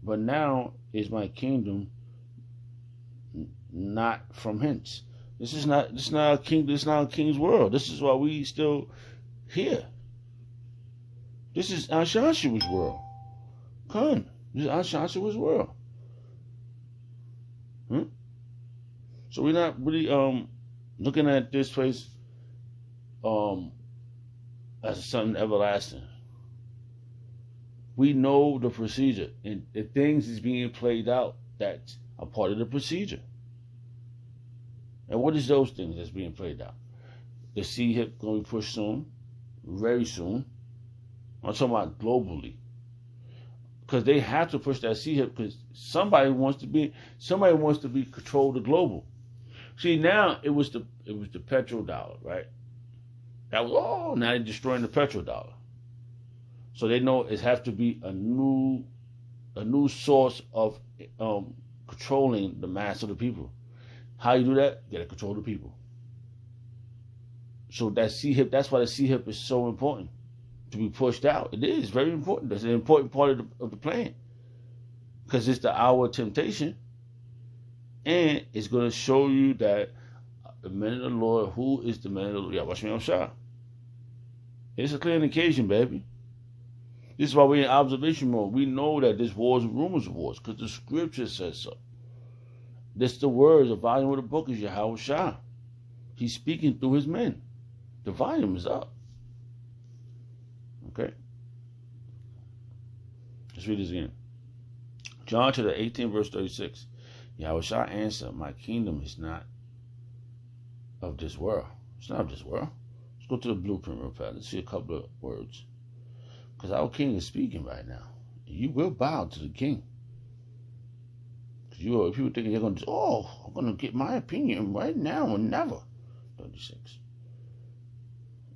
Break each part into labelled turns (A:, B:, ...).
A: but now is my kingdom not from hence. This is not a king. This is not a king's world. This is why we still here. This is Ashashua's world. Come, this is Ashashua's world. So we're not really looking at this place as something everlasting. We know the procedure, and the things is being played out that's a part of the procedure. And what is those things that's being played out? The C-HIP going to be pushed soon, very soon. I'm talking about globally, because they have to push that C-HIP because somebody wants to be control the global. See, now it was the petrodollar, right? That was now they're destroying the petrodollar. So they know it has to be a new source of controlling the mass of the people. How you do that? You gotta control the people. So that C-HIP, that's why the C-HIP is so important to be pushed out. It is very important. That's an important part of the plan, because it's the hour of temptation, and it's going to show you that the man of the Lord, who is the man of the Lord? Yeah, watch me on shot. It's a clear indication, baby. This is why we're in observation mode. We know that there's wars and rumors of wars because the scripture says so. That's the words. The volume of the book is Yahweh Shah. He's speaking through his men. The volume is up. Okay. Let's read this again. John to the 18th verse 36. Yahweh Shah answered, my kingdom is not of this world. It's not of this world. Let's go to the blueprint real fast. Let's see a couple of words. Because our king is speaking right now. You will bow to the king. Because people thinking you're going to, I'm going to get my opinion right now or never. 36.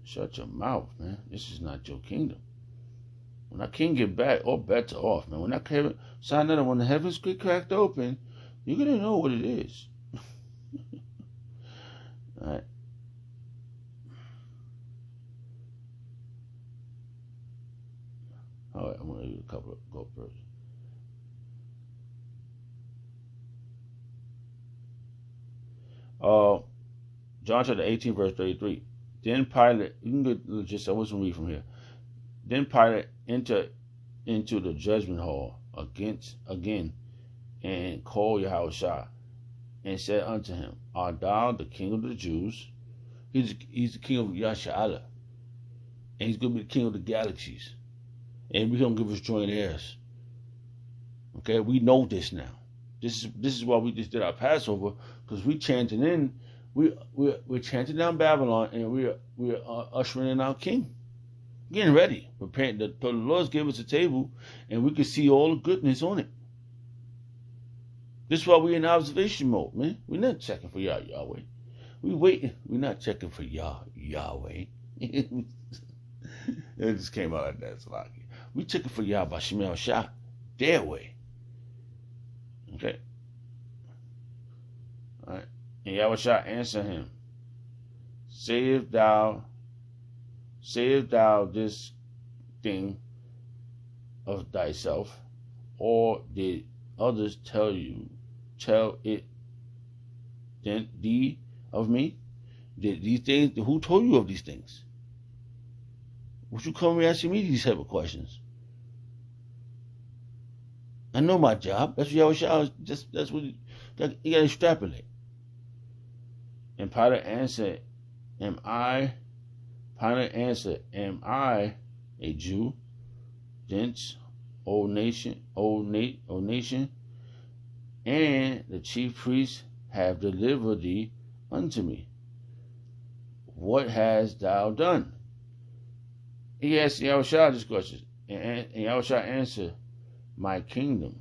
A: Shut your mouth, man. This is not your kingdom. When that king get back, all bets are off, man. When that sign that when the heavens get cracked open, you're going to know what it is. All right. All right, I'm going to read a couple of GoPros. John chapter 18, verse 33. Then Pilate, you can get just I wasn't read from here. Then Pilate entered into the judgment hall again and called Yahweh Shah and said unto him, art thou the king of the Jews? He's the king of Yasharahla. And he's going to be the king of the galaxies. And we're going to give us joint heirs. Okay, we know this now. This is why we just did our Passover, because we chanting in, we're chanting down Babylon, and we're ushering in our king. Getting ready, preparing. The Lord's gave us a table, and we can see all the goodness on it. This is why we're in observation mode, man. We're not checking for Yahweh. We waiting. We're not checking for Yahweh. It just came out like that. It's like we checking for Yahweh Shemel Shah, their way. Okay. All right. And Yahweh Shah answered him, Sayest thou this thing of thyself, or did others tell it then thee of me? Did these things, who told you of these things? Would you come and asking me these type of questions? I know my job. That's what Yahweh Shah is. That's what you got to extrapolate. And Pilate answered, Am I a Jew? Thence, O nation, and the chief priests have delivered thee unto me. What hast thou done? He asked Yahweh Shah this question, and Yahweh Shah answered, my kingdom.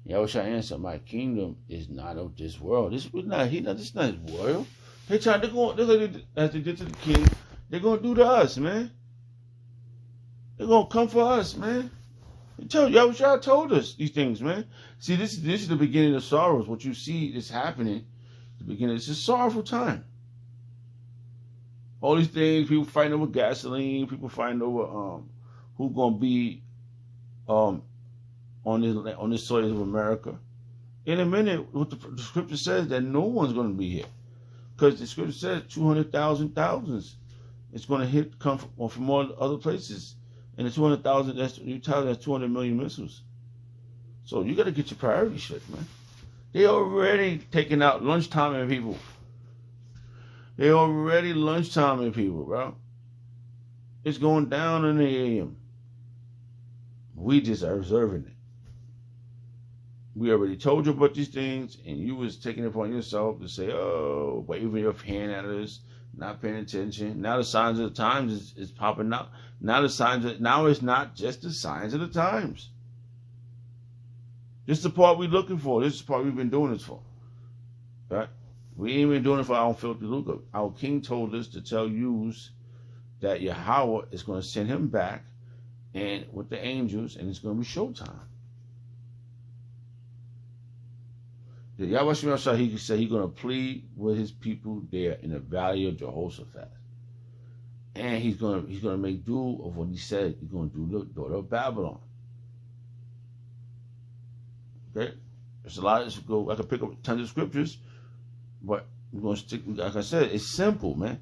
A: Yahweh Shah answered, my kingdom is not of this world. This is not his world. As they did to the king, they're going to do to us, man. They're going to come for us, man. Yahweh Shah told us these things, man. See, this is the beginning of sorrows. What you see is happening, the beginning. It's a sorrowful time. All these things, people fighting over gasoline, people fighting over who's going to be on this soil of America. In a minute, what the scripture says that no one's going to be here, because the scripture says 200,000 thousands. It's going to come from all other places, and the 200,000 that's 200 million missiles. So you got to get your priorities straight, man. They already taking out lunchtime in people. They already lunchtime in people, bro. It's going down in the AM. We just are observing it. We already told you about these things, and you was taking it upon yourself to say, oh, waving your hand at us, not paying attention. Now the signs of the times is popping out. Now it's not just the signs of the times. This is the part we're looking for. This is the part we've been doing this for. Right? We ain't been doing it for our filthy lucre. Our king told us to tell you that Yahweh is going to send him back and with the angels, and it's going to be showtime. The Yahweh Shemashah, he said he's going to plead with his people there in the valley of Jehoshaphat. And he's going to make do of what he said he's going to do the daughter of Babylon. Okay? There's a lot of go. I could pick up tons of scriptures, but we're going to stick, like I said, it's simple, man.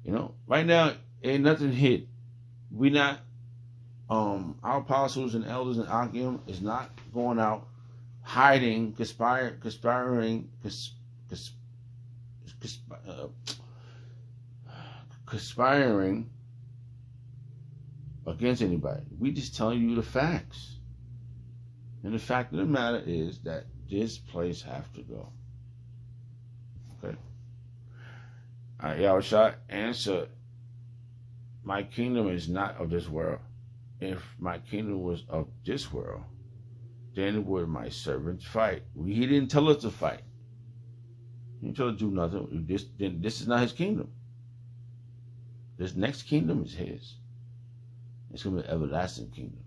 A: You know, right now, ain't nothing hid. We not, our apostles and elders and Akim is not going out hiding, conspiring against anybody. We just telling you the facts. And the fact of the matter is that this place have to go. Okay? Yahushua answered, my kingdom is not of this world. If my kingdom was of this world, then would my servants fight? He didn't tell us to fight. He didn't tell us to do nothing. This is not his kingdom. This next kingdom is his. It's going to be an everlasting kingdom.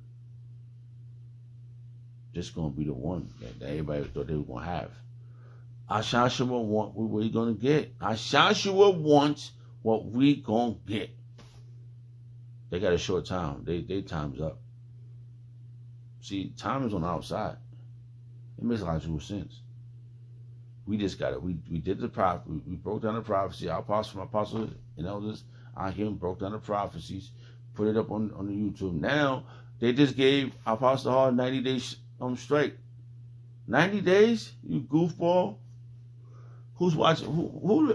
A: This is going to be the one that everybody thought they were going to have. Ashashua want what we're going to get. Ashashua wants what we going to get. They got a short time. They time's up. See, time is on the outside. It makes a lot of sense. We just got it. We did the prophet. We broke down the prophecy. Our apostles and elders, I hear broke down the prophecies, put it up on the YouTube. Now they just gave Apostle Hall 90 days straight. 90 days, you goofball. Who's watching?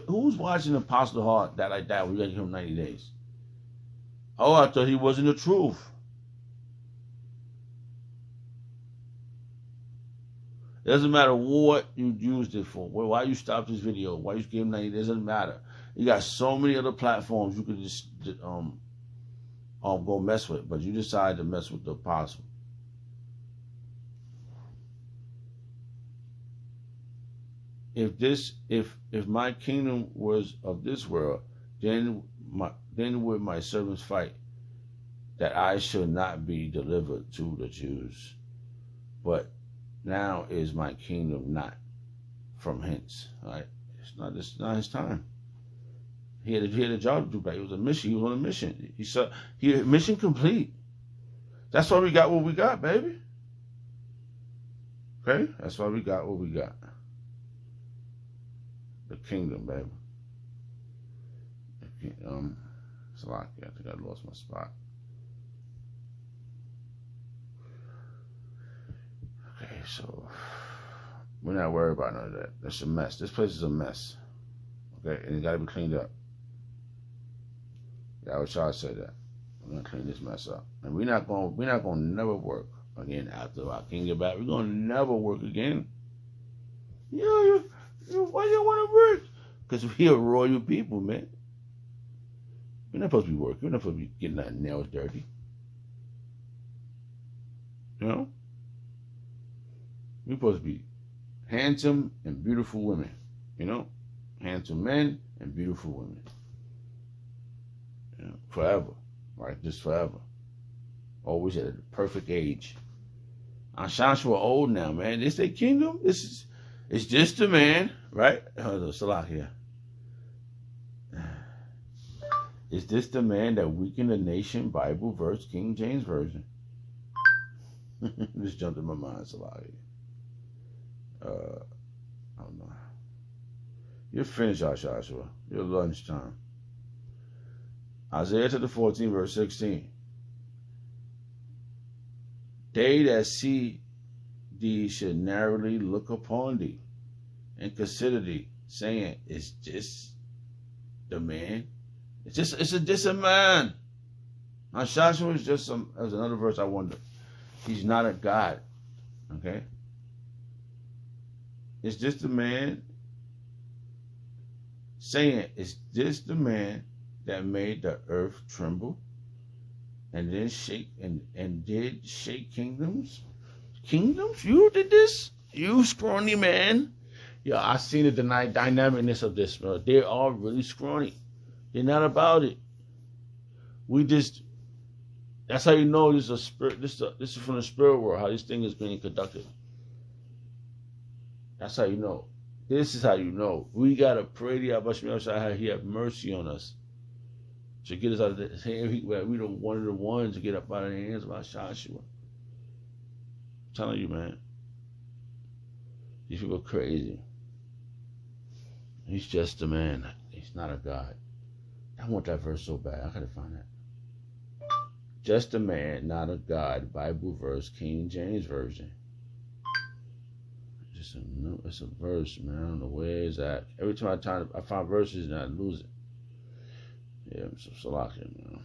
A: Who's watching Apostle Hall that like that? We got to give him 90 days. Oh, I thought he wasn't the truth. It doesn't matter what you used it for. Why you stopped this video? Why you gave him 90 days? It doesn't matter. You got so many other platforms you could just go mess with, but you decided to mess with the apostle. If my kingdom was of this world, then would my servants fight, that I should not be delivered to the Jews. But now is my kingdom not from hence. Right? It's not his time. He had a job to do back. It was a mission. He was on a mission. Mission complete. That's why we got what we got, baby. Okay? That's why we got what we got. The kingdom, baby. Salakia, I think I lost my spot. Okay, so we're not worried about none of that. That's a mess. This place is a mess. Okay, and it got to be cleaned up. Yahushua said that. We're gonna clean this mess up, and we're not gonna never work again after our king get back. We're gonna never work again. Why you want to work? Because we are royal people, man. We're not supposed to be working. We're not supposed to be getting our nails dirty. You know? We're supposed to be handsome and beautiful women. You know? Handsome men and beautiful women. You know? Forever. Right? Just forever. Always at a perfect age. Ashashua old now, man. This their kingdom? It's just a man, right? Salah here. Is this the man that weakened the nation? Bible verse, King James Version. This jumped in my mind, Salaki. I don't know. You're finished, Joshua. Your lunchtime. Isaiah chapter 14, verse 16. They that see thee should narrowly look upon thee and consider thee, saying, "Is this the man? It's just a man." Now Joshua is just some. There's another verse I wonder. He's not a god. Okay. Is this the man? Saying, "Is this the man that made the earth tremble, and then shake and did shake kingdoms? Kingdoms? You did this? You scrawny man?" Yeah, I seen the dynamicness of this, bro. They're all really scrawny. They're not about it. That's how you know this is a spirit. This is from the spirit world, how this thing is being conducted. That's how you know. This is how you know. We got to pray to Yahweh how he have mercy on us. To get us out of this hand. We don't one of the ones to get up out of the hands of our Joshua. I'm telling you, man. These people are crazy. He's just a man. He's not a God. I want that verse so bad. I gotta find that. Just a man, not a God. Bible verse, King James Version. It's a verse, man. I don't know where it's at. Every time I find verses and I lose it. Yeah, I'm so lucky, man.